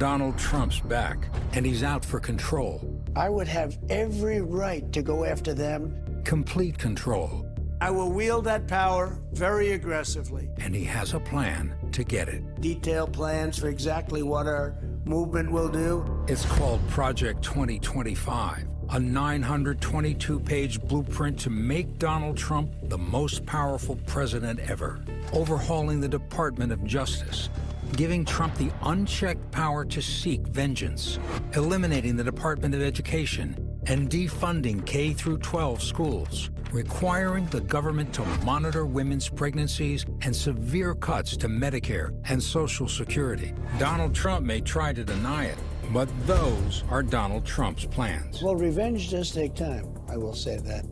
Donald Trump's back, and he's out for control. I would have every right to go after them. Complete control. I will wield that power very aggressively. And he has a plan to get it. Detailed plans for exactly what our movement will do. It's called Project 2025, a 922-page blueprint to make Donald Trump the most powerful president ever. Overhauling the Department of Justice, giving Trump the unchecked power to seek vengeance, eliminating the Department of Education, and defunding K-12 schools, requiring the government to monitor women's pregnancies, and severe cuts to Medicare and Social Security. Donald Trump may try to deny it, but those are Donald Trump's plans. Well, revenge does take time, I will say that.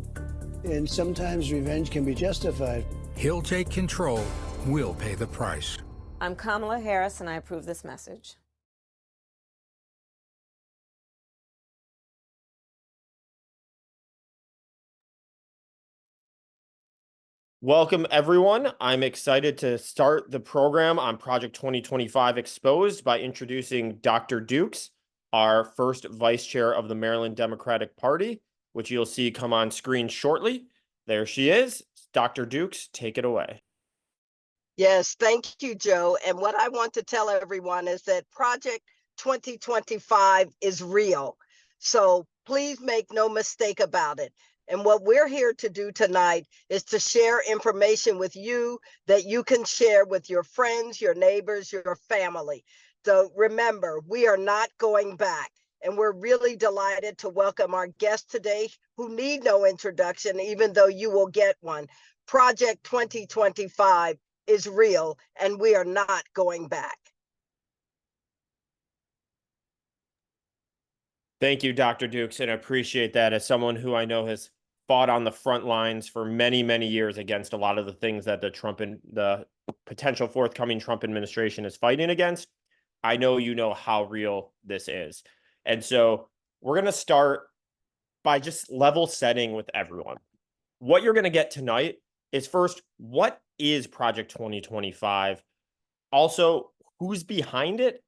And sometimes revenge can be justified. He'll take control, we'll pay the price. I'm Kamala Harris, and I approve this message. Welcome, everyone. I'm excited to start the program on Project 2025 Exposed by introducing Dr. Dukes, our first vice chair of the Maryland Democratic Party, which you'll see come on screen shortly. There she is. Dr. Dukes, take it away. Yes, thank you, Joe. And what I want to tell everyone is that Project 2025 is real. So please make no mistake about it. And what we're here to do tonight is to share information with you that you can share with your friends, your neighbors, your family. So remember, we are not going back. And we're really delighted to welcome our guest today who need no introduction, even though you will get one. Project 2025 is real, and we are not going back. Thank you, Dr. Dukes, and I appreciate that as someone who I know has fought on the front lines for many, many years against a lot of the things that the potential forthcoming Trump administration is fighting against. I know you know how real this is. And so we're going to start by just level setting with everyone. What you're going to get tonight is first, what is Project 2025? Also, who's behind it?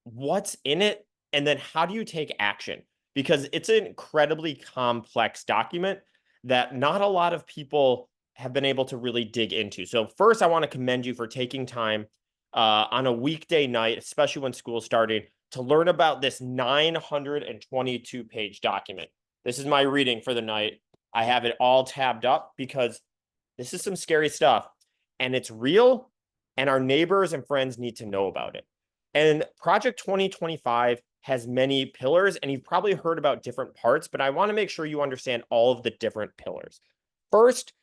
What's in it? And then how do you take action? Because it's an incredibly complex document that not a lot of people have been able to really dig into. So first, I want to commend you for taking time on a weekday night, especially when school's starting, to learn about this 922-page document. This is my reading for the night. I have it all tabbed up because this is some scary stuff, and it's real, and our neighbors and friends need to know about it. And Project 2025 has many pillars, and you've probably heard about different parts, but I want to make sure you understand all of the different pillars. First,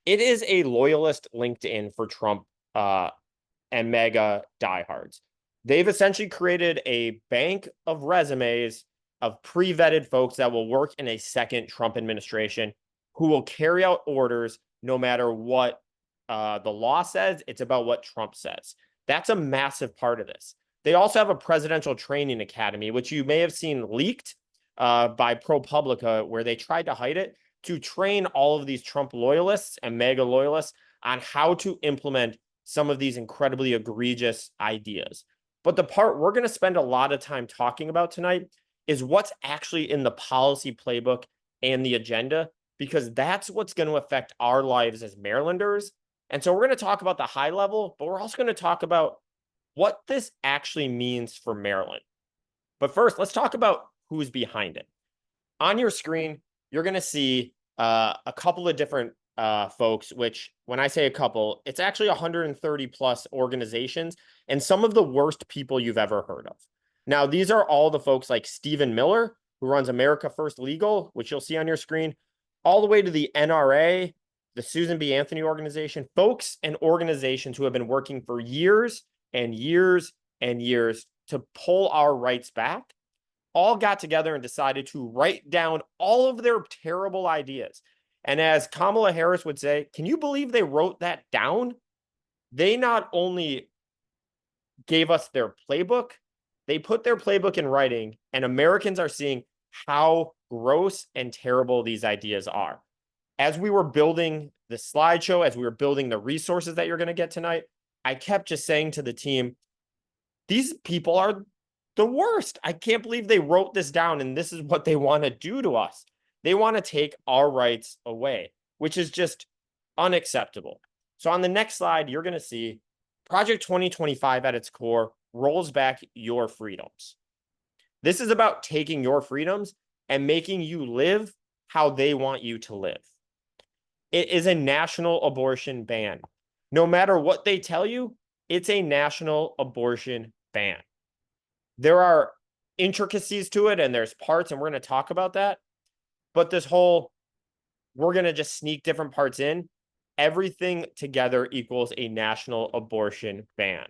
it is a loyalist LinkedIn for Trump and MAGA diehards. They've essentially created a bank of resumes of pre-vetted folks that will work in a second Trump administration who will carry out orders no matter what the law says. It's about what Trump says. That's a massive part of this. They also have a presidential training academy, which you may have seen leaked by ProPublica, where they tried to hide it, to train all of these Trump loyalists and MAGA loyalists on how to implement some of these incredibly egregious ideas. But the part we're going to spend a lot of time talking about tonight is what's actually in the policy playbook and the agenda, because that's what's going to affect our lives as Marylanders. And so we're going to talk about the high level, but we're also going to talk about what this actually means for Maryland. But first, let's talk about who's behind it. On your screen, you're going to see a couple of different folks, which when I say a couple, it's actually 130 plus organizations and some of the worst people you've ever heard of. Now, these are all the folks like Stephen Miller, who runs America First Legal, which you'll see on your screen, all the way to the NRA, the Susan B. Anthony organization, folks and organizations who have been working for years and years and years to pull our rights back, all got together and decided to write down all of their terrible ideas. And as Kamala Harris would say, can you believe they wrote that down? They not only gave us their playbook, they put their playbook in writing, and Americans are seeing how gross and terrible these ideas are. As we were building the slideshow, as we were building the resources that you're going to get tonight, I kept just saying to the team, these people are the worst. I can't believe they wrote this down and this is what they want to do to us. They want to take our rights away, which is just unacceptable. So on the next slide, you're going to see Project 2025 at its core rolls back your freedoms. This is about taking your freedoms and making you live how they want you to live. It is a national abortion ban. No matter what they tell you, it's a national abortion ban. There are intricacies to it and there's parts, and we're going to talk about that. But this whole, we're going to just sneak different parts in, everything together equals a national abortion ban.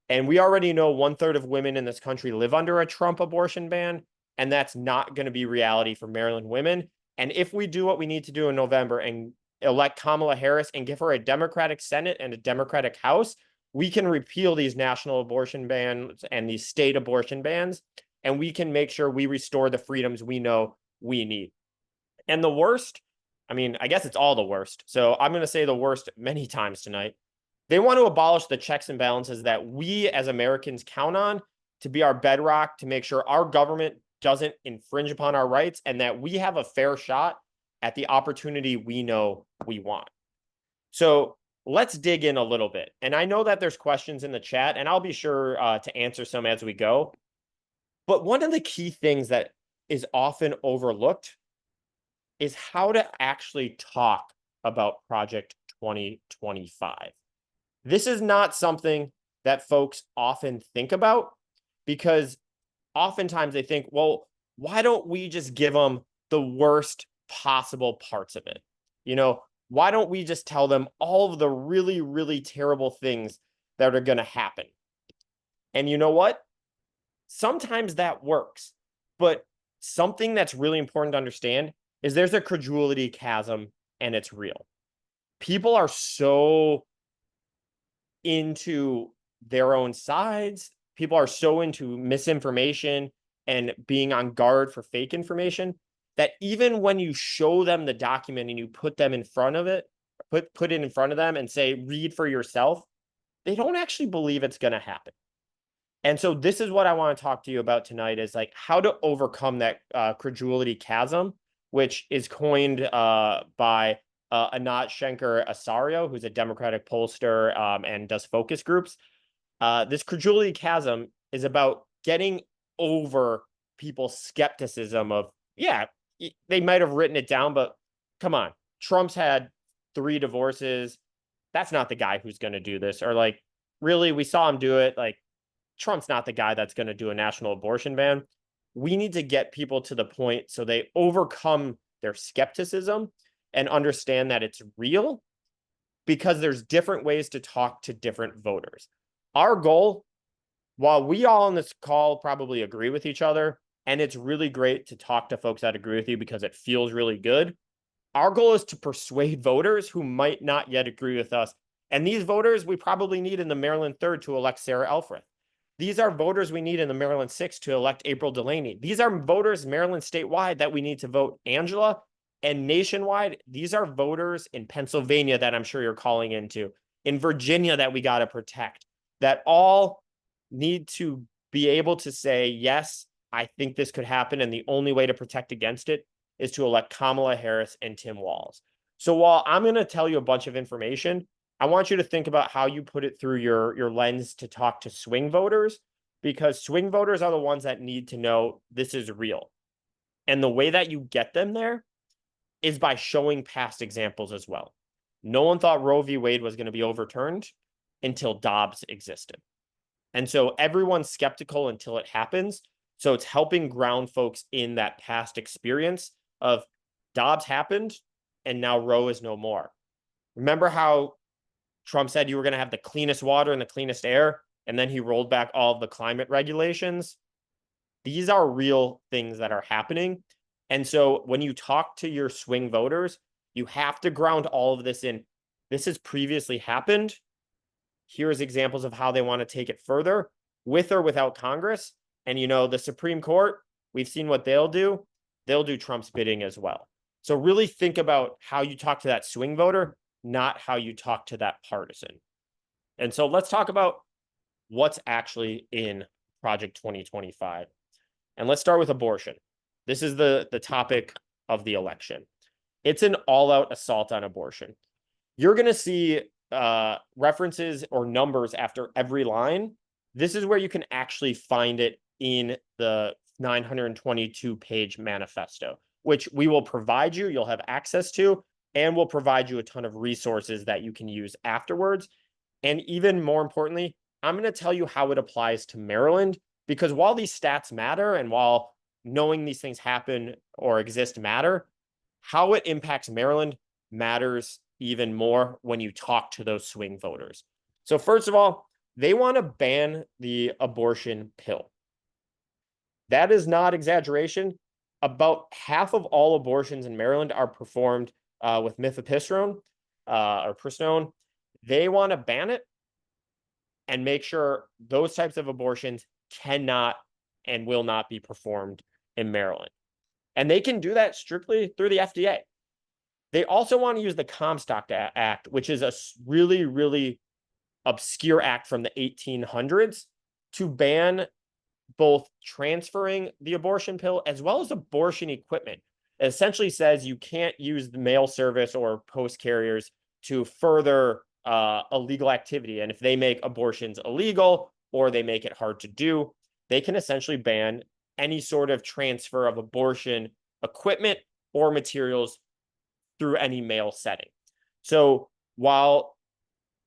And we already know 1/3 of women in this country live under a Trump abortion ban, and that's not going to be reality for Maryland women. And if we do what we need to do in November and elect Kamala Harris and give her a Democratic Senate and a Democratic House, we can repeal these national abortion bans and these state abortion bans, and we can make sure we restore the freedoms we know we need. And the worst, I mean, I guess it's all the worst. So I'm going to say the worst many times tonight. They want to abolish the checks and balances that we as Americans count on to be our bedrock, to make sure our government doesn't infringe upon our rights and that we have a fair shot at the opportunity we know we want. So let's dig in a little bit. And I know that there's questions in the chat, and I'll be sure to answer some as we go. But one of the key things that is often overlooked is how to actually talk about Project 2025. This is not something that folks often think about, because oftentimes they think, well, why don't we just give them the worst possible parts of it? You know, why don't we just tell them all of the really, really terrible things that are going to happen? And you know what? Sometimes that works. But something that's really important to understand is there's a credulity chasm, and it's real. People are so into their own sides. People are so into misinformation and being on guard for fake information that even when you show them the document and you put them in front of it, put it in front of them and say, read for yourself, they don't actually believe it's going to happen. And so this is what I want to talk to you about tonight, is like how to overcome that credulity chasm, which is coined by Anat Shenker-Asario, who's a Democratic pollster and does focus groups. This credulity chasm is about getting over people's skepticism of, yeah, they might have written it down, but come on, Trump's had 3 divorces. That's not the guy who's going to do this. Or like, really, we saw him do it. Like, Trump's not the guy that's going to do a national abortion ban. We need to get people to the point so they overcome their skepticism and understand that it's real, because there's different ways to talk to different voters. Our goal, while we all on this call probably agree with each other, and it's really great to talk to folks that agree with you because it feels really good, our goal is to persuade voters who might not yet agree with us. And these voters we probably need in the Maryland 3rd to elect Sarah Elfreth. These are voters we need in the Maryland 6th to elect April Delaney. These are voters Maryland statewide that we need to vote Angela, and nationwide, these are voters in Pennsylvania that I'm sure you're calling into, in Virginia that we got to protect, that all need to be able to say, yes, I think this could happen, and the only way to protect against it is to elect Kamala Harris and Tim Walz. So while I'm going to tell you a bunch of information, I want you to think about how you put it through your lens to talk to swing voters, because swing voters are the ones that need to know this is real. And the way that you get them there is by showing past examples as well. No one thought Roe v. Wade was going to be overturned until Dobbs existed. And so everyone's skeptical until it happens. So it's helping ground folks in that past experience of Dobbs happened and now Roe is no more. Remember how Trump said you were going to have the cleanest water and the cleanest air, and then he rolled back all of the climate regulations? These are real things that are happening. And so when you talk to your swing voters, you have to ground all of this in, this has previously happened. Here's examples of how they want to take it further, with or without Congress. And, you know, the Supreme Court, we've seen what they'll do. They'll do Trump's bidding as well. So really think about how you talk to that swing voter, not how you talk to that partisan. And so let's talk about what's actually in Project 2025. And let's start with abortion. This is the topic of the election. It's an all-out assault on abortion. You're going to see references or numbers after every line. This is where you can actually find it in the 922-page manifesto, which we will provide you, you'll have access to, and we'll provide you a ton of resources that you can use afterwards. And even more importantly, I'm going to tell you how it applies to Maryland, because while these stats matter and while knowing these things happen or exist matter, how it impacts Maryland matters even more when you talk to those swing voters. So first of all, they want to ban the abortion pill. That is not exaggeration. About half of all abortions in Maryland are performed with mifepristone or pristone. They want to ban it and make sure those types of abortions cannot and will not be performed in Maryland. And they can do that strictly through the FDA. They also want to use the Comstock Act, which is a really, really obscure act from the 1800s, to ban both transferring the abortion pill as well as abortion equipment. It essentially says you can't use the mail service or post carriers to further illegal activity. And if they make abortions illegal or they make it hard to do, they can essentially ban any sort of transfer of abortion equipment or materials through any mail setting. So while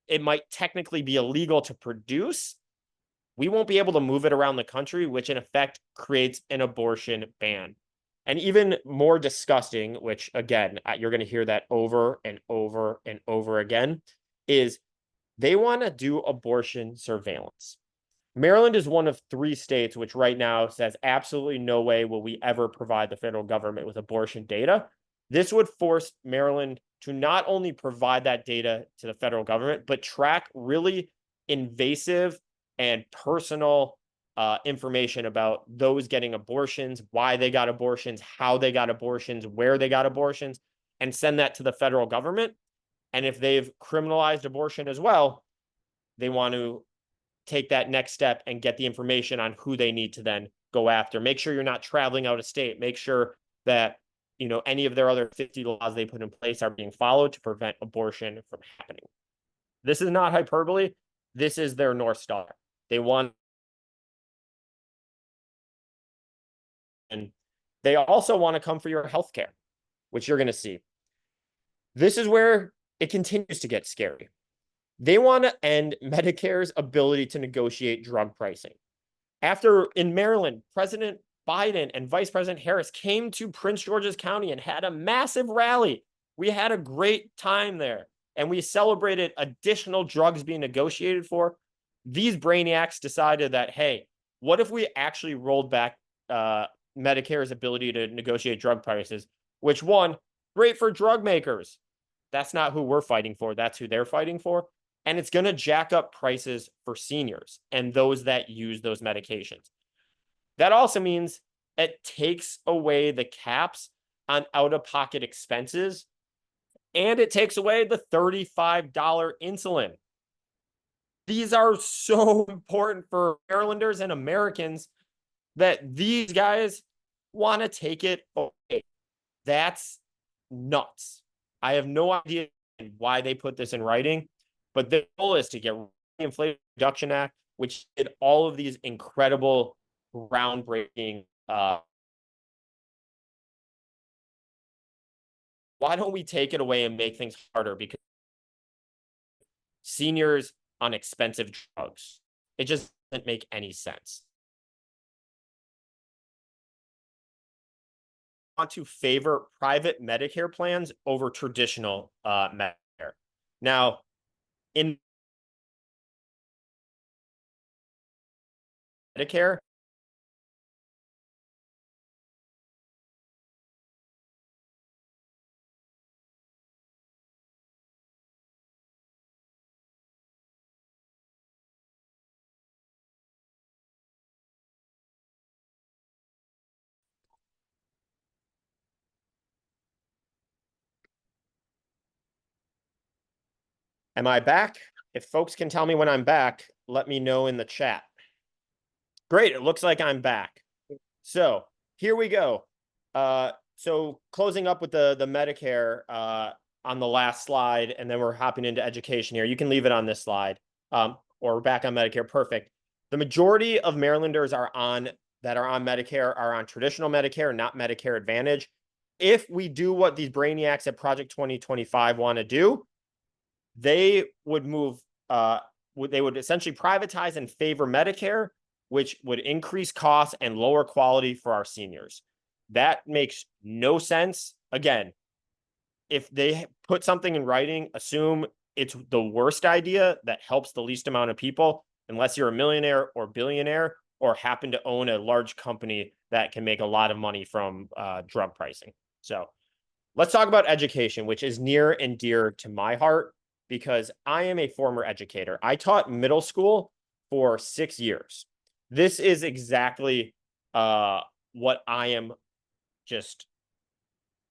it might technically be illegal to produce, we won't be able to move it around the country, which in effect creates an abortion ban. And even more disgusting, which again, you're going to hear that over and over and over again, is they want to do abortion surveillance. Maryland is one of 3 states which right now says absolutely no way will we ever provide the federal government with abortion data. This would force Maryland to not only provide that data to the federal government, but track really invasive and personal information about those getting abortions, why they got abortions, how they got abortions, where they got abortions, and send that to the federal government. And if they've criminalized abortion as well, they want to take that next step and get the information on who they need to then go after. Make sure you're not traveling out of state. Make sure that any of their other 50 laws they put in place are being followed to prevent abortion from happening. This is not hyperbole. This is their North Star. They want, and they also want to come for your health care, which you're going to see. This is where it continues to get scary. They want to end Medicare's ability to negotiate drug pricing. After in Maryland, President Biden and Vice President Harris came to Prince George's County and had a massive rally. We had a great time there, and we celebrated additional drugs being negotiated for. These brainiacs decided that, hey, what if we actually rolled back Medicare's ability to negotiate drug prices, which one, great for drug makers. That's not who we're fighting for. That's who they're fighting for. And it's going to jack up prices for seniors and those that use those medications. That also means it takes away the caps on out-of-pocket expenses, and it takes away the $35 insulin. These are so important for Marylanders and Americans that these guys want to take it away. That's nuts. I have no idea why they put this in writing, but the goal is to get the Inflation Reduction Act, which did all of these incredible, groundbreaking. Why don't we take it away and make things harder? Because seniors on expensive drugs, it just doesn't make any sense. Want to favor private Medicare plans over traditional Medicare. Now, in Medicare, am I back? If folks can tell me when I'm back, let me know in the chat. Great. It looks like I'm back. So here we go. So closing up with the Medicare on the last slide, and then we're hopping into education here. You can leave it on this slide, or we're back on Medicare. Perfect. The majority of Marylanders that are on Medicare are on traditional Medicare, not Medicare Advantage. If we do what these brainiacs at Project 2025 want to do, they would move. They would essentially privatize and favor Medicare, which would increase costs and lower quality for our seniors. That makes no sense. Again, if they put something in writing, assume it's the worst idea that helps the least amount of people, unless you're a millionaire or billionaire or happen to own a large company that can make a lot of money from drug pricing. So let's talk about education, which is near and dear to my heart because I am a former educator. I taught middle school for 6 years. This is exactly what I am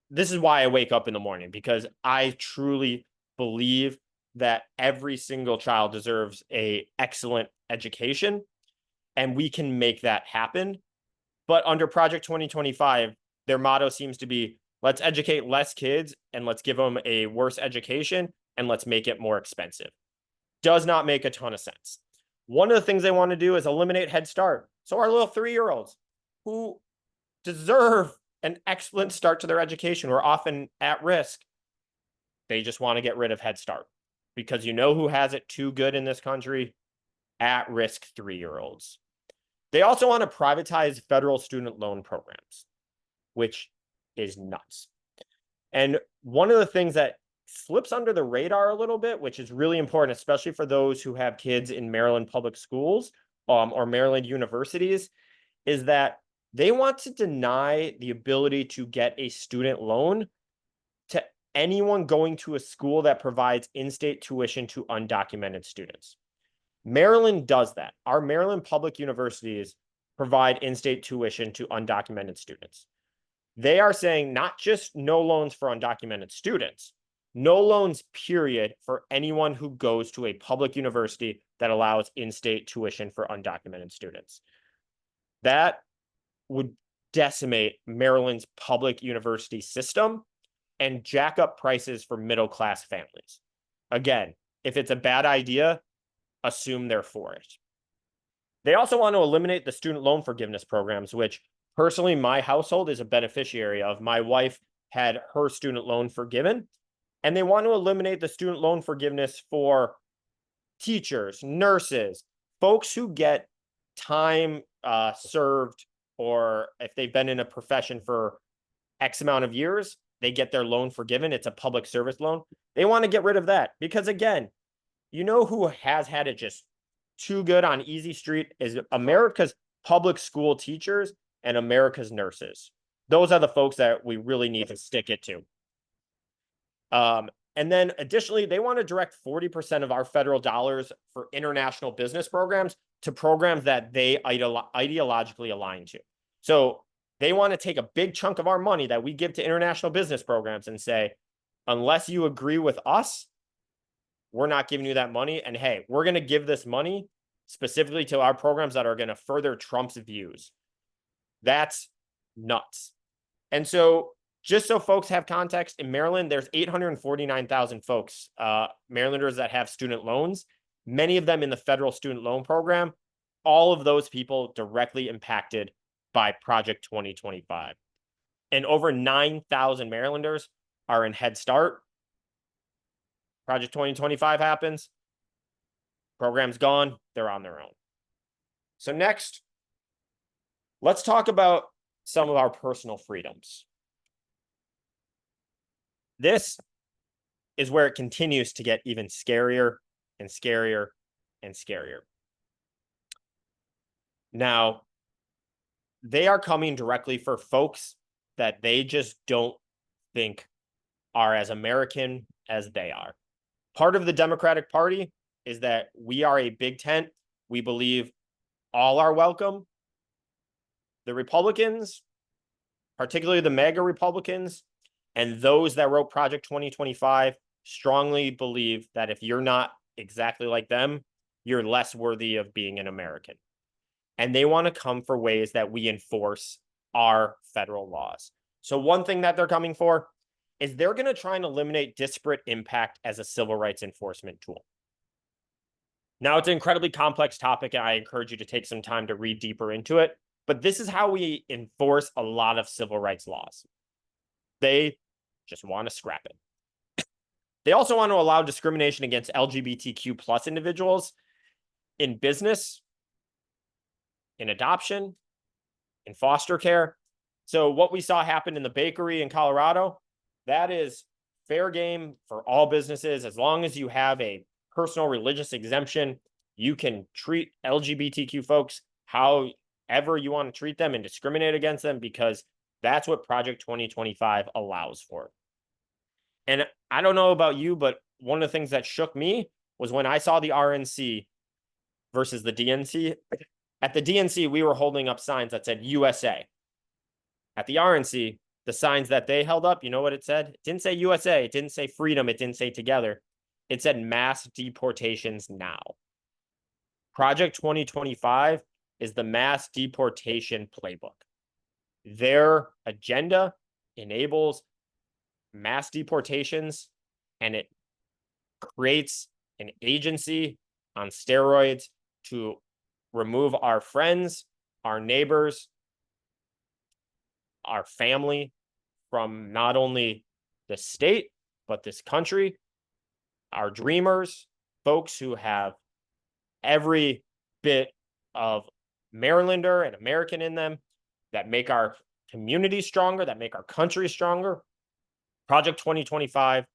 this is why I wake up in the morning, because I truly believe that every single child deserves an excellent education, and we can make that happen. But under Project 2025, their motto seems to be, let's educate less kids and let's give them a worse education and let's make it more expensive. Does not make a ton of sense. One of the things they want to do is eliminate Head Start. So our little 3-year-olds who deserve an excellent start to their education were often at risk. They just want to get rid of Head Start because you know who has it too good in this country? At-risk 3-year-olds. They also want to privatize federal student loan programs, which is nuts. And one of the things that slips under the radar a little bit, which is really important, especially for those who have kids in Maryland public schools or Maryland universities, is that they want to deny the ability to get a student loan to anyone going to a school that provides in-state tuition to undocumented students. Maryland does that. Our Maryland public universities provide in-state tuition to undocumented students. They are saying not just no loans for undocumented students, no loans, period, for anyone who goes to a public university that allows in-state tuition for undocumented students. That would decimate Maryland's public university system and jack up prices for middle-class families. Again, if it's a bad idea, assume they're for it. They also want to eliminate the student loan forgiveness programs, which personally my household is a beneficiary of. My wife had her student loan forgiven, and they want to eliminate the student loan forgiveness for teachers, nurses, folks who get time served, or if they've been in a profession for X amount of years, they get their loan forgiven. It's a public service loan. They want to get rid of that because, again, you know who has had it just too good on Easy Street is America's public school teachers and America's nurses. Those are the folks that we really need to stick it to. And then additionally, they want to direct 40% of our federal dollars for international business programs to programs that they ideologically align to. So they want to take a big chunk of our money that we give to international business programs and say, unless you agree with us, we're not giving you that money. And hey, we're going to give this money specifically to our programs that are going to further Trump's views. That's nuts. And so just so folks have context, in Maryland, there's 849,000 folks, Marylanders that have student loans, many of them in the federal student loan program, all of those people directly impacted by Project 2025. And over 9,000 Marylanders are in Head Start. Project 2025 happens. Program's gone. They're on their own. So next, let's talk about some of our personal freedoms. This is where it continues to get even scarier and scarier and scarier. Now, they are coming directly for folks that they just don't think are as American as they are. Part of the Democratic Party is that we are a big tent. We believe all are welcome. The Republicans, particularly the MAGA Republicans, and those that wrote Project 2025 strongly believe that if you're not exactly like them, you're less worthy of being an American. and they want to come for ways that we enforce our federal laws. So one thing that they're coming for is they're going to try and eliminate disparate impact as a civil rights enforcement tool. Now, it's an incredibly complex topic, and I encourage you to take some time to read deeper into it. But this is how we enforce a lot of civil rights laws. They just want to scrap it. They also want to allow discrimination against LGBTQ plus individuals in business, in adoption, in foster care. So what we saw happen in the bakery in Colorado, that is fair game for all businesses. As long as you have a personal religious exemption, you can treat LGBTQ folks however you want to treat them and discriminate against them, because that's what Project 2025 allows for. And I don't know about you, but one of the things that shook me was when I saw the RNC versus the DNC. At the DNC, we were holding up signs that said USA. At the RNC, the signs that they held up, you know what it said? It didn't say USA. It didn't say freedom. It didn't say together. It said mass deportations now. Project 2025 is the mass deportation playbook. Their agenda enables mass deportations, and it creates an agency on steroids to remove our friends, our neighbors, our family from not only the state, but this country, our dreamers, folks who have every bit of Marylander and American in them, that make our community stronger, that make our country stronger. Project 2025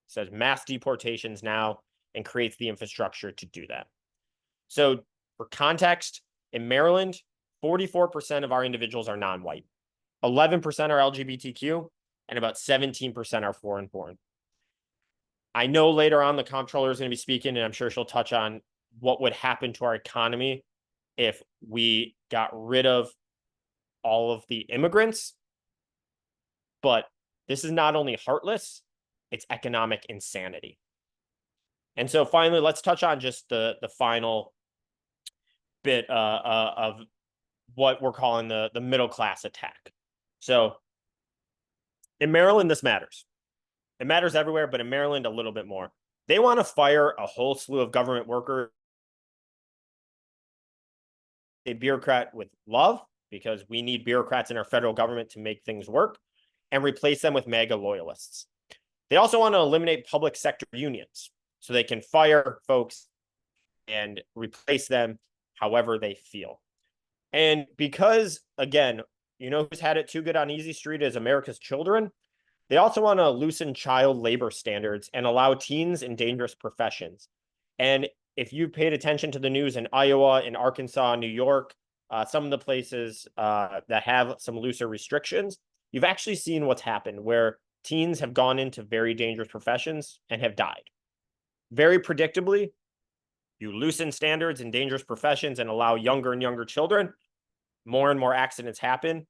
says mass deportations now and creates the infrastructure to do that. So for context, in Maryland, 44% of our individuals are non-white, 11% are LGBTQ, and about 17% are foreign-born. I know later on the comptroller is going to be speaking, and I'm sure she'll touch on what would happen to our economy if we got rid of all of the immigrants. But this is not only heartless, it's economic insanity. And so finally, let's touch on just the final bit of what we're calling the middle class attack. So in Maryland, this matters. It matters everywhere, but in Maryland, a little bit more. They want to fire a whole slew of government workers, a bureaucrat with love, because we need bureaucrats in our federal government to make things work, and replace them with MAGA loyalists. They also want to eliminate public sector unions so they can fire folks and replace them however they feel. And because, again, you know who's had it too good on Easy Street is America's children. They also want to loosen child labor standards and allow teens in dangerous professions. And if you paid attention to the news in Iowa, in Arkansas, New York, some of the places that have some looser restrictions, you've actually seen what's happened where teens have gone into very dangerous professions and have died. Very predictably, you loosen standards in dangerous professions and allow younger and younger children, more and more accidents happen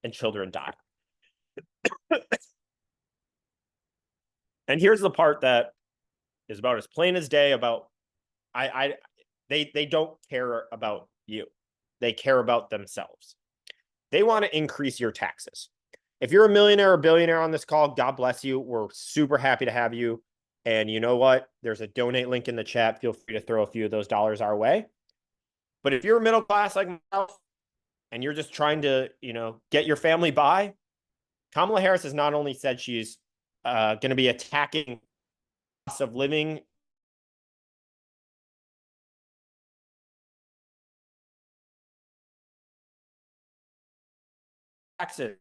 and children die. And here's the part that is about as plain as day about they don't care about you. They care about themselves. They want to increase your taxes. If you're a millionaire or billionaire on this call, God bless you. We're super happy to have you. And you know what? There's a donate link in the chat. Feel free to throw a few of those dollars our way. But if you're middle class like myself and you're just trying to, get your family by, Kamala Harris has not only said she's going to be attacking cost of living taxes.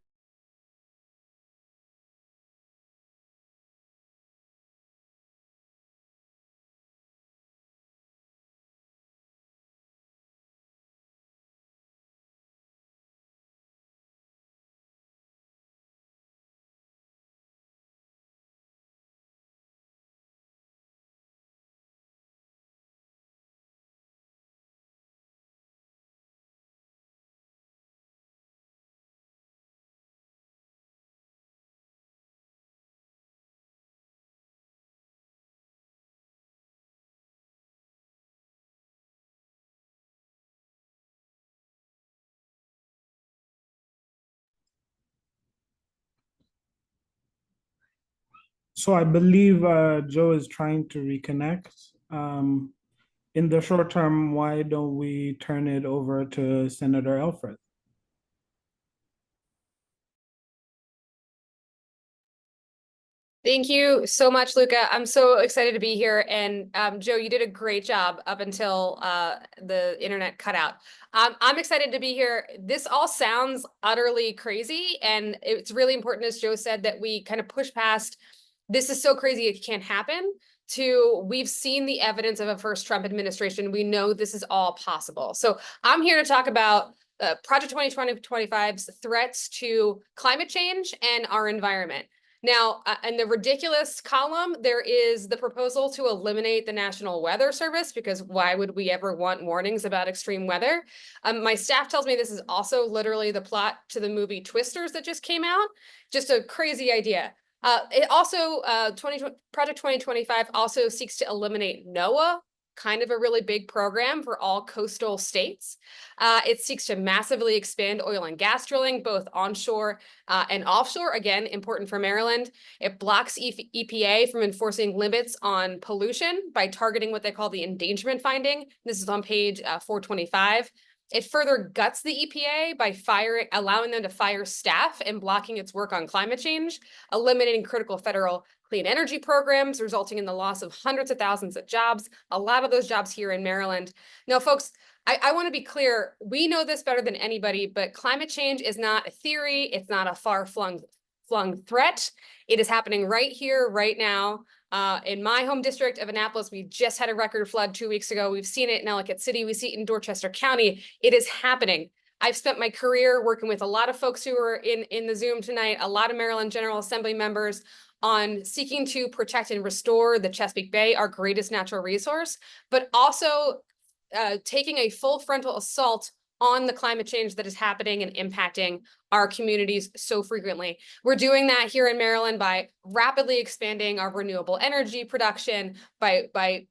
So I believe Joe is trying to reconnect. In the short term, why don't we turn it over to Senator Alfred? Thank you so much, Luca. I'm so excited to be here. And Joe, you did a great job up until the internet cut out. I'm excited to be here. This all sounds utterly crazy. And it's really important, as Joe said, that we kind of push past, this is so crazy it can't happen, to we've seen the evidence of a first Trump administration. We know this is all possible. So I'm here to talk about Project 2025's threats to climate change and our environment. Now, in the ridiculous column, there is the proposal to eliminate the National Weather Service, because why would we ever want warnings about extreme weather? My staff tells me this is also literally the plot to the movie Twisters that just came out. Just a crazy idea. It also, Project 2025 also seeks to eliminate NOAA, kind of a really big program for all coastal states. It seeks to massively expand oil and gas drilling, both onshore and offshore, again, important for Maryland. It blocks EPA from enforcing limits on pollution by targeting what they call the endangerment finding. This is on page 425. It further guts the EPA by allowing them to fire staff and blocking its work on climate change, eliminating critical federal clean energy programs, resulting in the loss of hundreds of thousands of jobs, a lot of those jobs here in Maryland. Now, folks, I want to be clear, we know this better than anybody, but climate change is not a theory. It's not a far-flung threat. It is happening right here, right now. In my home district of Annapolis, we just had a record flood 2 weeks ago. We've seen it in Ellicott City. We see it in Dorchester County. It is happening. I've spent my career working with a lot of folks who are in the Zoom tonight, a lot of Maryland General Assembly members, on seeking to protect and restore the Chesapeake Bay, our greatest natural resource, but also taking a full frontal assault on the climate change that is happening and impacting our communities so frequently. We're doing that here in Maryland by rapidly expanding our renewable energy production, by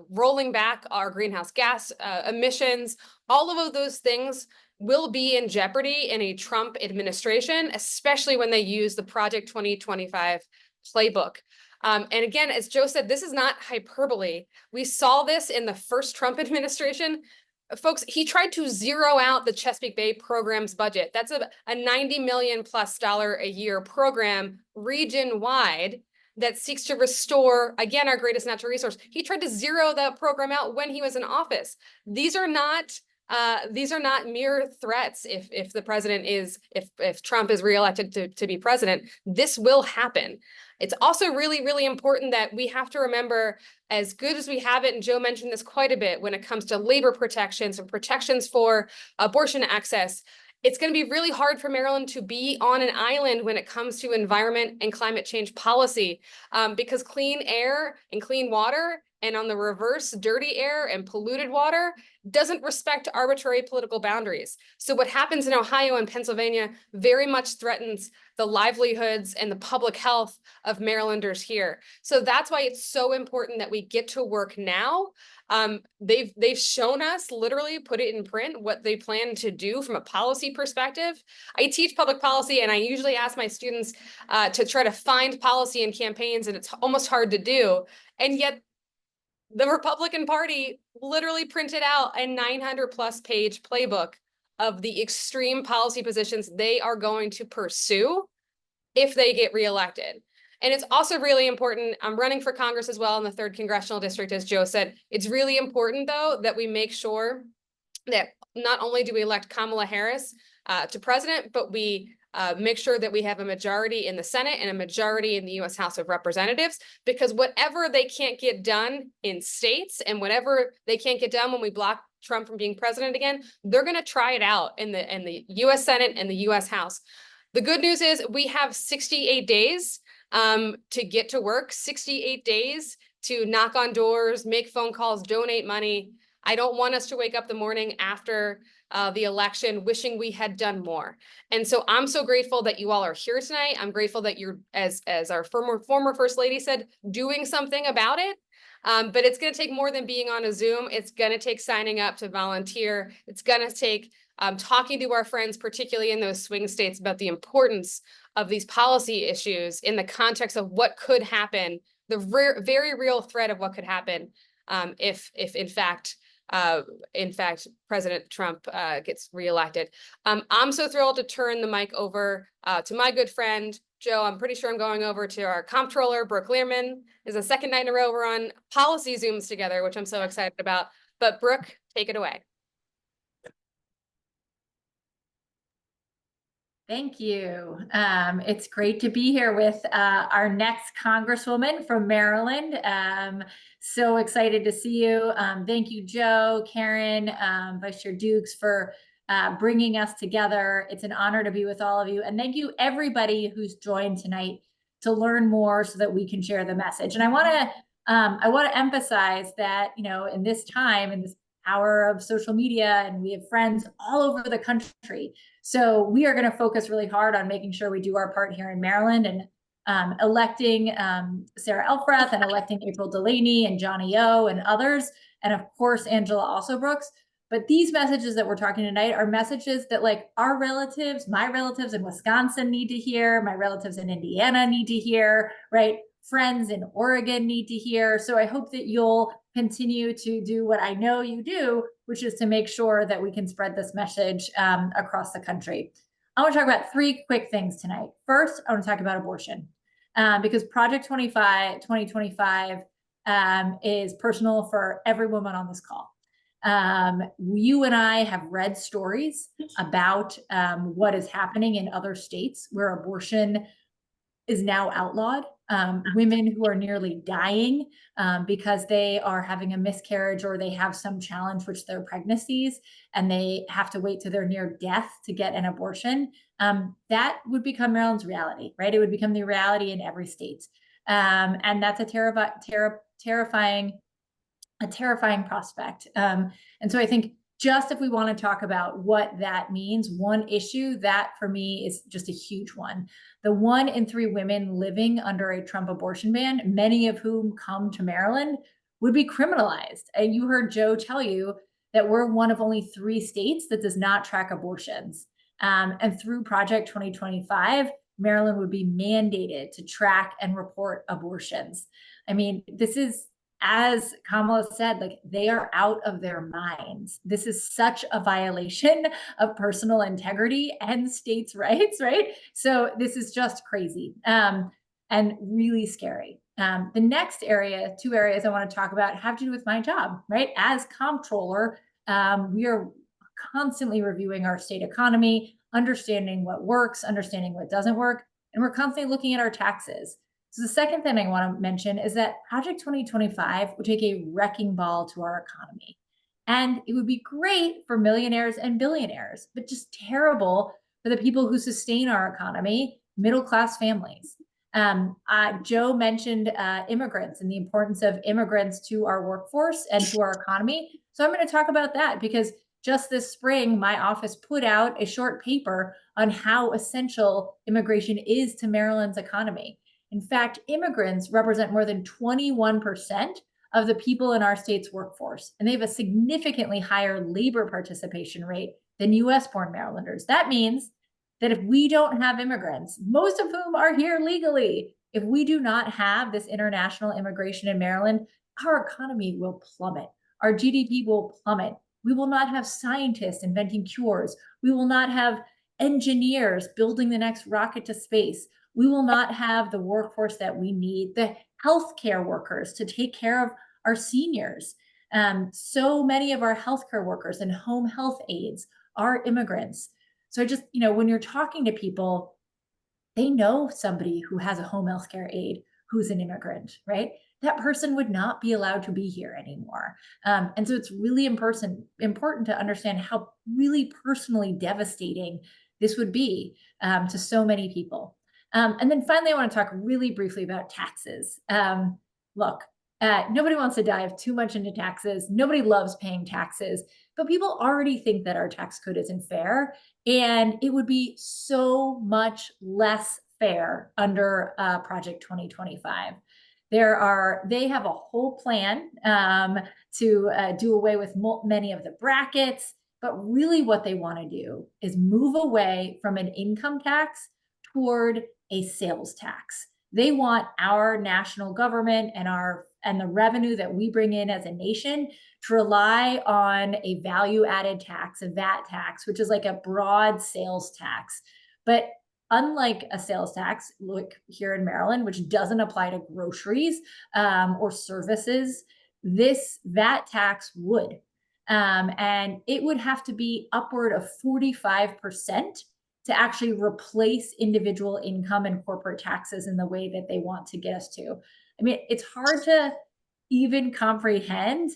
rolling back our greenhouse gas emissions. All of those things will be in jeopardy in a Trump administration, especially when they use the Project 2025 playbook. And again, as Joe said, this is not hyperbole. We saw this in the first Trump administration. Folks, he tried to zero out the Chesapeake Bay program's budget. That's a $90 million+ a year program region-wide that seeks to restore, again, our greatest natural resource. He tried to zero that program out when he was in office. These are not mere threats. If the president is, if Trump is reelected to be president, this will happen. It's also really, really important that we have to remember, as good as we have it, and Joe mentioned this quite a bit when it comes to labor protections and protections for abortion access, it's going to be really hard for Maryland to be on an island when it comes to environment and climate change policy, because clean air and clean water, and on the reverse, dirty air and polluted water, doesn't respect arbitrary political boundaries. So what happens in Ohio and Pennsylvania very much threatens the livelihoods and the public health of Marylanders here. So that's why it's so important that we get to work now. They've shown us, literally put it in print, what they plan to do from a policy perspective. I teach public policy, and I usually ask my students to try to find policy in campaigns, and it's almost hard to do. And yet the Republican Party literally printed out a 900+ page playbook of the extreme policy positions they are going to pursue if they get reelected. And it's also really important, I'm running for Congress as well in the 3rd Congressional District, as Joe said. It's really important, though, that we make sure that not only do we elect Kamala Harris to president, but we make sure that we have a majority in the Senate and a majority in the U.S. House of Representatives, because whatever they can't get done in states and whatever they can't get done when we block Trump from being president again, they're going to try it out in the U.S. Senate and the U.S. House. The good news is we have 68 days to get to work, 68 days to knock on doors, make phone calls, donate money. I don't want us to wake up the morning after the election wishing we had done more. And so I'm so grateful that you all are here tonight. I'm grateful that you're, as our former First Lady said, doing something about it. But it's going to take more than being on a Zoom. It's going to take signing up to volunteer. It's going to take talking to our friends, particularly in those swing states, about the importance of these policy issues in the context of what could happen, the very real threat of what could happen if in fact President Trump gets reelected. I'm so thrilled to turn the mic over to my good friend Joe. I'm pretty sure I'm going over to our comptroller, Brooke Learman. This is the second night in a row we're on policy Zooms together, which I'm so excited about. But Brooke, take it away. Thank you. It's great to be here with our next Congresswoman from Maryland. So excited to see you. Thank you, Joe, Karen, Vice Chair Dukes, for bringing us together. It's an honor to be with all of you. And thank you, everybody who's joined tonight to learn more so that we can share the message. And I want to emphasize that, you know, in this time, in this power of social media, and we have friends all over the country. So we are going to focus really hard on making sure we do our part here in Maryland, and electing Sarah Elfrath, and electing April Delaney and Johnny O and others, and of course Angela also Brooks. But these messages that we're talking tonight are messages that, like, our relatives, my relatives in Wisconsin need to hear, my relatives in Indiana need to hear, right? Friends in Oregon need to hear. So I hope that you'll continue to do what I know you do, which is to make sure that we can spread this message across the country. I want to talk about three quick things tonight. First, I want to talk about abortion, because Project 2025 is personal for every woman on this call. You and I have read stories about what is happening in other states where abortion is now outlawed. Women who are nearly dying because they are having a miscarriage, or they have some challenge with their pregnancies, and they have to wait to their near death to get an abortion. That would become Maryland's reality, right? It would become the reality in every state. And that's a terrifying prospect. And so I think, just if we want to talk about what that means, one issue that for me is just a huge one. The 1 in 3 women living under a Trump abortion ban, many of whom come to Maryland, would be criminalized. And you heard Joe tell you that we're one of only 3 states that does not track abortions. And through Project 2025, Maryland would be mandated to track and report abortions. I mean, this is, as Kamala said, like, they are out of their minds. This is such a violation of personal integrity and states' rights, right? So this is just crazy and really scary. The next area, 2 areas I want to talk about, have to do with my job, right? As comptroller, we are constantly reviewing our state economy, understanding what works, understanding what doesn't work, and we're constantly looking at our taxes. So the second thing I want to mention is that Project 2025 would take a wrecking ball to our economy. And it would be great for millionaires and billionaires, but just terrible for the people who sustain our economy, middle-class families. Joe mentioned immigrants and the importance of immigrants to our workforce and to our economy. So I'm going to talk about that, because just this spring, my office put out a short paper on how essential immigration is to Maryland's economy. In fact, immigrants represent more than 21% of the people in our state's workforce, and they have a significantly higher labor participation rate than US-born Marylanders. That means that if we don't have immigrants, most of whom are here legally, if we do not have this international immigration in Maryland, our economy will plummet. Our GDP will plummet. We will not have scientists inventing cures. We will not have engineers building the next rocket to space. We will not have the workforce that we need, the healthcare workers to take care of our seniors. So many of our healthcare workers and home health aides are immigrants. So just, you know, when you're talking to people, they know somebody who has a home healthcare aide who's an immigrant, right? That person would not be allowed to be here anymore. And so it's really important to understand how really personally devastating this would be to so many people. And then finally, I want to talk really briefly about taxes. Look, nobody wants to dive too much into taxes. Nobody loves paying taxes, but people already think that our tax code isn't fair. And it would be so much less fair under Project 2025. They have a whole plan to do away with many of the brackets, but really what they want to do is move away from an income tax toward a sales tax. They want our national government and the revenue that we bring in as a nation to rely on a value-added tax, a VAT tax, which is like a broad sales tax. But unlike a sales tax, like here in Maryland, which doesn't apply to groceries or services, this VAT tax would. And it would have to be upward of 45% to actually replace individual income and corporate taxes in the way that they want to get us to. I mean, it's hard to even comprehend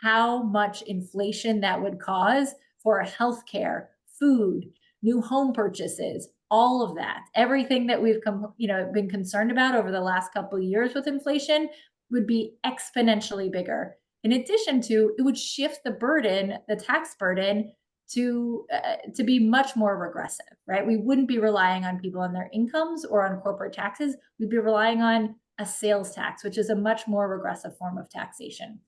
how much inflation that would cause for healthcare, food, new home purchases, all of that. Everything that we've been concerned about over the last couple of years with inflation would be exponentially bigger. In addition to, it would shift the burden, the tax burden, to be much more regressive, right? We wouldn't be relying on people on their incomes or on corporate taxes. We'd be relying on a sales tax, which is a much more regressive form of taxation.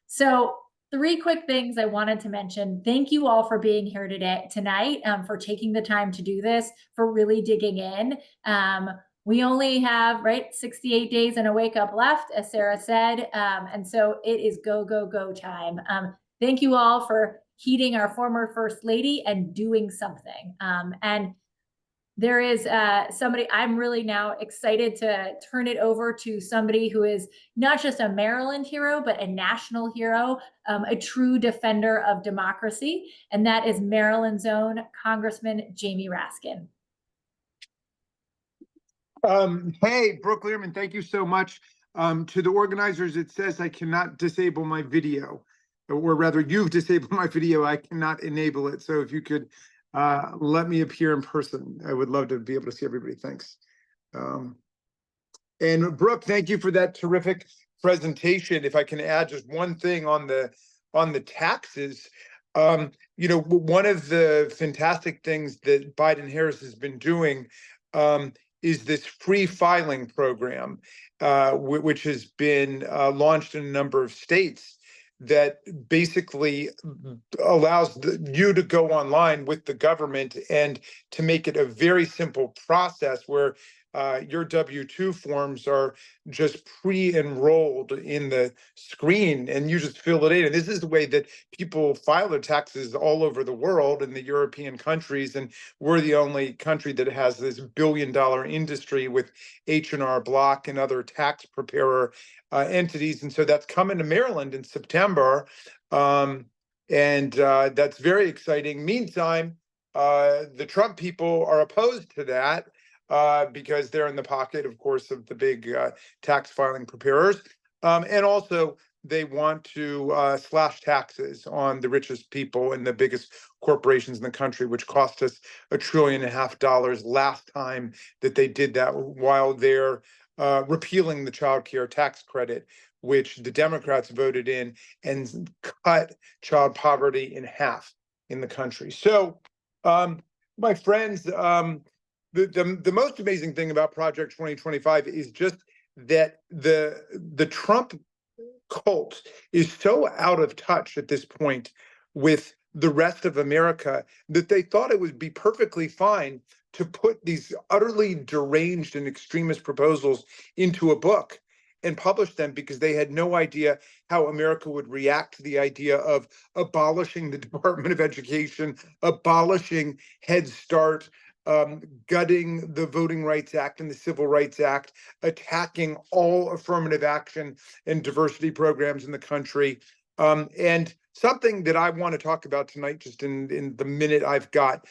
So 3 quick things I wanted to mention. Thank you all for being here tonight, for taking the time to do this, for really digging in. We only have 68 days and a wake up left, as Sarah said. And so it is go, go, go time. Thank you all for heeding our former First Lady and doing something. And there is somebody, I'm really now excited to turn it over to somebody who is not just a Maryland hero, but a national hero, a true defender of democracy. And that is Maryland's own Congressman Jamie Raskin. Hey, Brooke Learman, thank you so much. To the organizers, it says I cannot disable my video, or rather you've disabled my video. I cannot enable it. So if you could let me appear in person, I would love to be able to see everybody. Thanks. And Brooke, thank you for that terrific presentation. If I can add just one thing on the taxes, one of the fantastic things that Biden-Harris has been doing is this free filing program, which has been launched in a number of states, that basically allows you to go online with the government and to make it a very simple process where your W-2 forms are just pre-enrolled in the screen and you just fill it in. And this is the way that people file their taxes all over the world in the European countries. And we're the only country that has this billion-dollar industry with H&R Block and other tax preparer entities. And so that's coming to Maryland in September. And that's very exciting. Meantime, the Trump people are opposed to that. Because they're in the pocket, of course, of the big tax filing preparers. And also, they want to slash taxes on the richest people and the biggest corporations in the country, which cost us $1.5 trillion last time that they did that, while they're repealing the child care tax credit, which the Democrats voted in and cut child poverty in half in the country. So, my friends, the most amazing thing about Project 2025 is just that the Trump cult is so out of touch at this point with the rest of America that they thought it would be perfectly fine to put these utterly deranged and extremist proposals into a book and publish them, because they had no idea how America would react to the idea of abolishing the Department of Education, abolishing Head Start, gutting the Voting Rights Act and the Civil Rights Act, attacking all affirmative action and diversity programs in the country. And something that I want to talk about tonight, just in the minute I've got,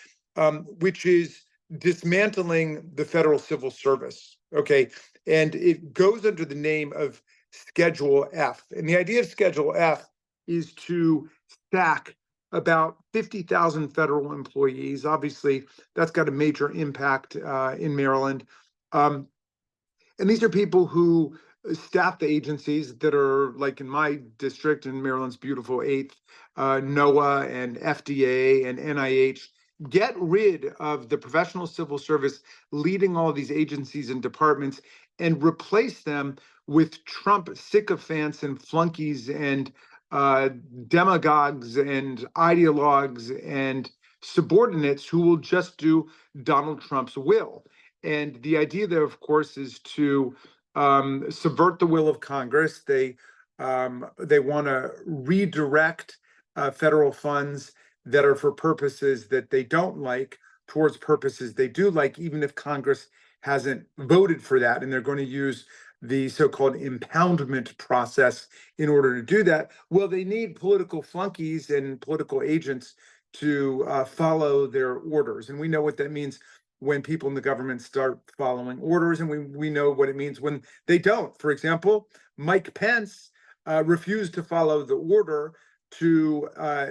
which is dismantling the federal civil service. Okay. And it goes under the name of Schedule F. And the idea of Schedule F is to stack about 50,000 federal employees. Obviously, that's got a major impact in Maryland. And these are people who staff the agencies that are, like in my district, in Maryland's beautiful 8th, NOAA and FDA and NIH. Get rid of the professional civil service leading all these agencies and departments and replace them with Trump sycophants and flunkies and demagogues and ideologues and subordinates who will just do Donald Trump's will. And the idea there, of course, is to subvert the will of Congress. They want to redirect federal funds that are for purposes that they don't like towards purposes they do like, even if Congress hasn't voted for that. And they're going to use the so-called impoundment process in order to do that. Well, they need political flunkies and political agents to follow their orders. And we know what that means when people in the government start following orders, and we know what it means when they don't. For example, Mike Pence refused to follow the order to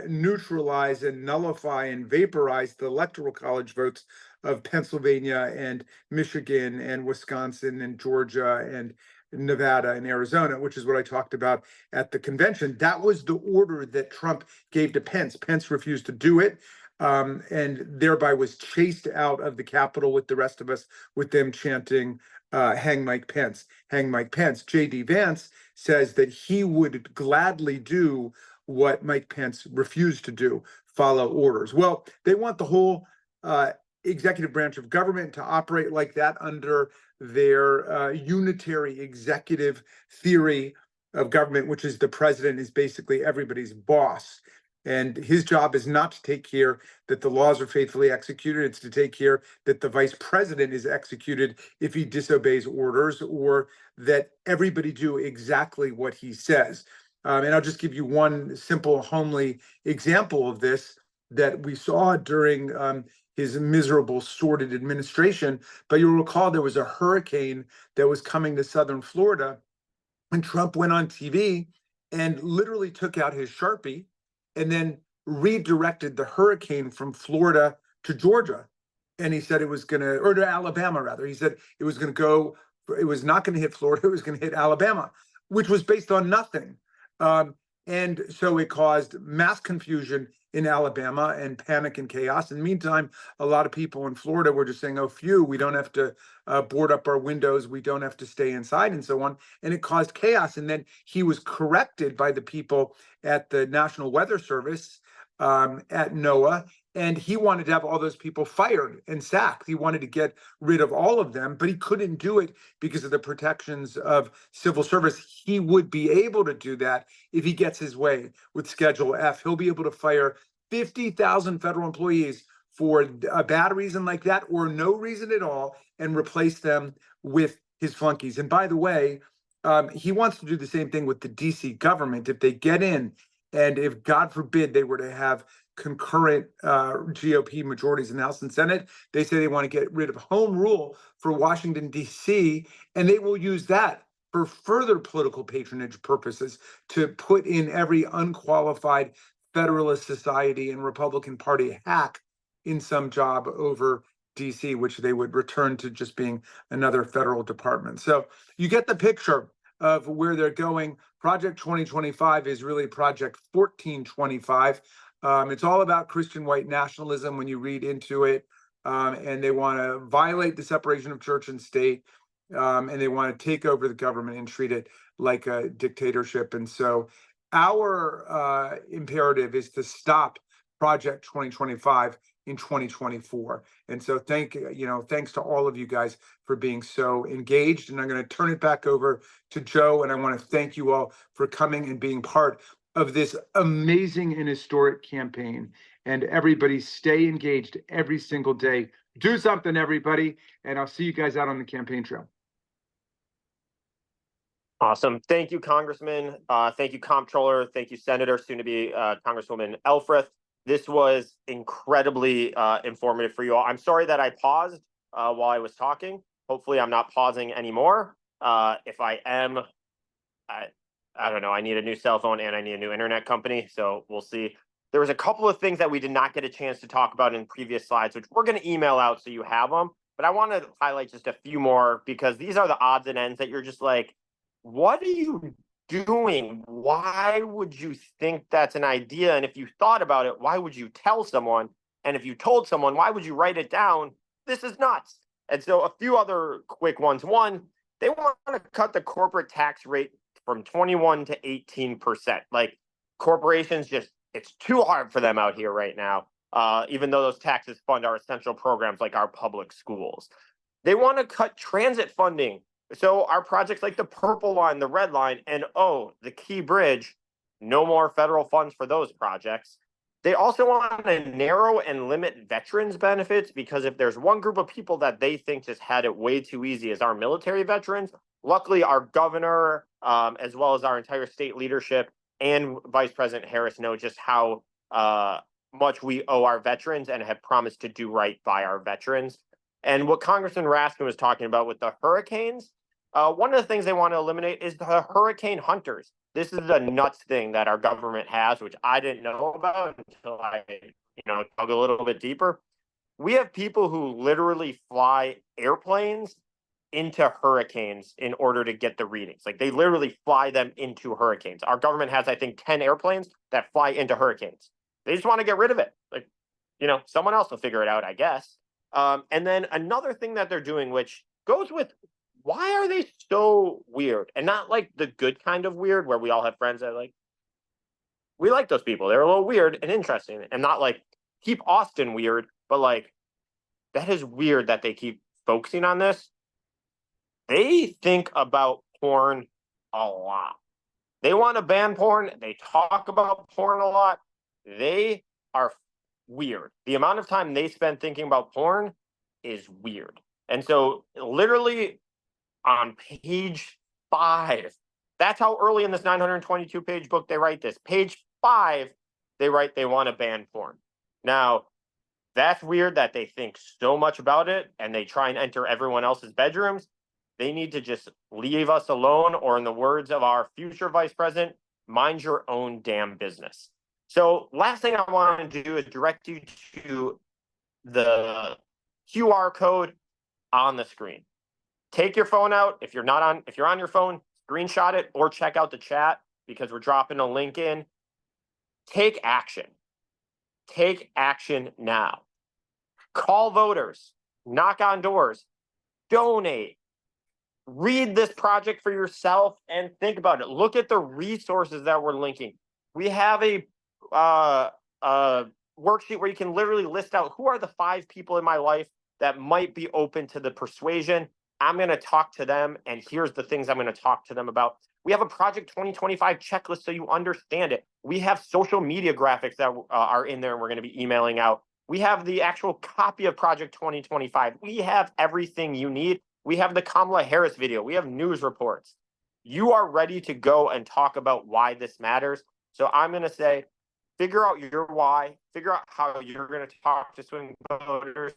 neutralize and nullify and vaporize the electoral college votes of Pennsylvania and Michigan and Wisconsin and Georgia and Nevada and Arizona, which is what I talked about at the convention. That was the order that Trump gave to Pence. Pence refused to do it, and thereby was chased out of the Capitol with the rest of us, with them chanting, hang Mike Pence, hang Mike Pence. J.D. Vance says that he would gladly do what Mike Pence refused to do, follow orders. Well, they want the whole executive branch of government to operate like that under their unitary executive theory of government, which is the president is basically everybody's boss. And his job is not to take care that the laws are faithfully executed. It's to take care that the vice president is executed if he disobeys orders, or that everybody do exactly what he says. And I'll just give you one simple, homely example of this that we saw during his miserable, sordid administration. But you'll recall there was a hurricane that was coming to southern Florida, and Trump went on TV and literally took out his Sharpie and then redirected the hurricane from Florida to Georgia. And he said it was going to, or to Alabama, rather. He said it was going to go, it was not going to hit Florida, it was going to hit Alabama, which was based on nothing. And so it caused mass confusion in Alabama and panic and chaos. In the meantime, a lot of people in Florida were just saying, oh, phew, we don't have to board up our windows, we don't have to stay inside, and so on. And it caused chaos. And then he was corrected by the people at the National Weather Service, at NOAA, and he wanted to have all those people fired and sacked. He wanted to get rid of all of them, but he couldn't do it because of the protections of civil service. He would be able to do that if he gets his way with Schedule F. He'll be able to fire 50,000 federal employees for a bad reason like that, or no reason at all, and replace them with his flunkies. And by the way, he wants to do the same thing with the DC government. If they get in, and if, God forbid, they were to have concurrent GOP majorities in the House and Senate, they say they want to get rid of home rule for Washington, D.C., and they will use that for further political patronage purposes to put in every unqualified Federalist Society and Republican Party hack in some job over D.C., which they would return to just being another federal department. So you get the picture of where they're going. Project 2025 is really Project 1425. It's all about Christian white nationalism when you read into it. And they want to violate the separation of church and state. And they want to take over the government and treat it like a dictatorship. And so our imperative is to stop Project 2025 in 2024. And so thanks to all of you guys for being so engaged. And I'm going to turn it back over to Joe. And I want to thank you all for coming and being part of this amazing and historic campaign. And everybody stay engaged every single day. Do something, everybody. And I'll see you guys out on the campaign trail. Awesome. Thank you, Congressman. Thank you, Comptroller. Thank you, Senator, soon to be Congresswoman Elfreth. This was incredibly informative for you all. I'm sorry that I paused while I was talking. Hopefully I'm not pausing anymore. If I am, I don't know, I need a new cell phone and I need a new internet company. So we'll see. There was a couple of things that we did not get a chance to talk about in previous slides, which we're going to email out so you have them. But I want to highlight just a few more because these are the odds and ends that you're just like, what are you doing? Why would you think that's an idea? And if you thought about it, why would you tell someone? And if you told someone, why would you write it down? This is nuts. And so a few other quick ones. One, they want to cut the corporate tax rate from 21 to 18%. Like corporations just, it's too hard for them out here right now, even though those taxes fund our essential programs like our public schools. They want to cut transit funding. So our projects like the Purple Line, the Red Line, and the Key Bridge, no more federal funds for those projects. They also want to narrow and limit veterans benefits, because if there's one group of people that they think just had it way too easy as our military veterans, luckily our governor, as well as our entire state leadership and Vice President Harris know just how much we owe our veterans and have promised to do right by our veterans. And what Congressman Raskin was talking about with the hurricanes, one of the things they want to eliminate is the hurricane hunters. This is a nuts thing that our government has, which I didn't know about until I, dug a little bit deeper. We have people who literally fly airplanes into hurricanes in order to get the readings. Like, they literally fly them into hurricanes. Our government has, I think, 10 airplanes that fly into hurricanes. They just want to get rid of it. Like, someone else will figure it out, I guess. And then another thing that they're doing, which goes with, why are they so weird? And not like the good kind of weird where we all have friends that we like those people. They're a little weird and interesting, and not like keep Austin weird, but like, that is weird that they keep focusing on this. They think about porn a lot. They want to ban porn. They talk about porn a lot. They are weird. The amount of time they spend thinking about porn is weird. And so literally on page 5, that's how early in this 922 page book they write this. Page 5, they write they want to ban porn. Now, that's weird that they think so much about it and they try and enter everyone else's bedrooms. They need to just leave us alone, or in the words of our future vice president, mind your own damn business. So last thing I want to do is direct you to the QR code on the screen. Take your phone out. If you're on your phone, screenshot it or check out the chat, because we're dropping a link in. Take action. Take action now. Call voters. Knock on doors. Donate. Read this project for yourself and think about it. Look at the resources that we're linking. We have a worksheet where you can literally list out who are the 5 people in my life that might be open to the persuasion. I'm going to talk to them, and here's the things I'm going to talk to them about. We have a Project 2025 checklist so you understand it. We have social media graphics that are in there and we're going to be emailing out. We have the actual copy of Project 2025. We have everything you need. We have the Kamala Harris video. We have news reports. You are ready to go and talk about why this matters. So I'm going to say, figure out your why, figure out how you're going to talk to swing voters.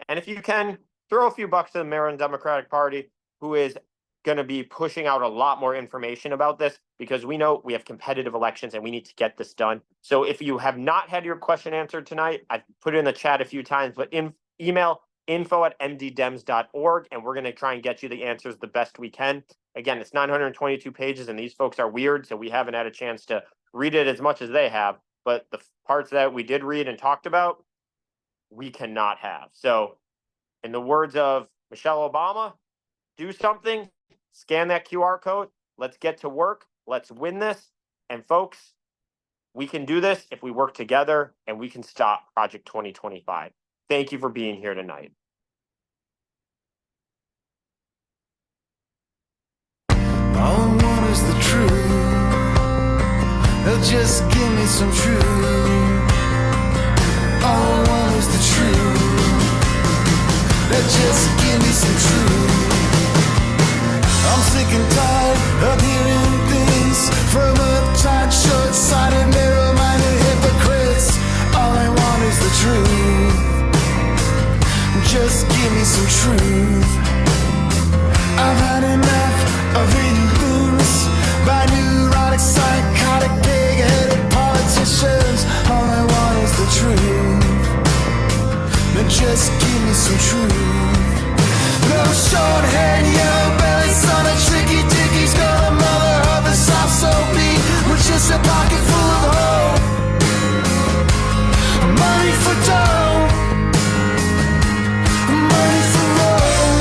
And if you can, throw a few bucks to the Maryland Democratic Party, who is going to be pushing out a lot more information about this, because we know we have competitive elections and we need to get this done. So if you have not had your question answered tonight, I've put it in the chat a few times, but email info@mddems.org, and we're going to try and get you the answers the best we can. Again, it's 922 pages, and these folks are weird, so we haven't had a chance to read it as much as they have. But the parts that we did read and talked about, we cannot have. So in the words of Michelle Obama, do something, scan that QR code. Let's get to work. Let's win this. And folks, we can do this if we work together, and we can stop Project 2025. Thank you for being here tonight. All I want is the truth. Just give me some truth. All I want is the truth. Just give me some truth. I'm sick and tired of hearing things from uptight, short-sighted, narrow-minded hypocrites. All I want is the truth. Just give me some truth. I've had enough of reading books by neurotic, psychotic, big-headed politicians. All I want is the truth. Just give me some truth. No short-haired, yellow belly son of tricky dicky's gonna mother of the soft soul beat with just a pocket full of hope. Money for dough. Money for road.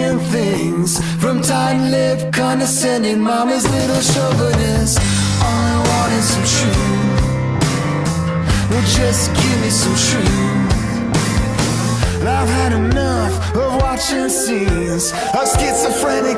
saying things from tight-lipped, condescending mama's little chauvinist. All I want is some truth. Well, just give me some truth. I've had enough of watching scenes of schizophrenic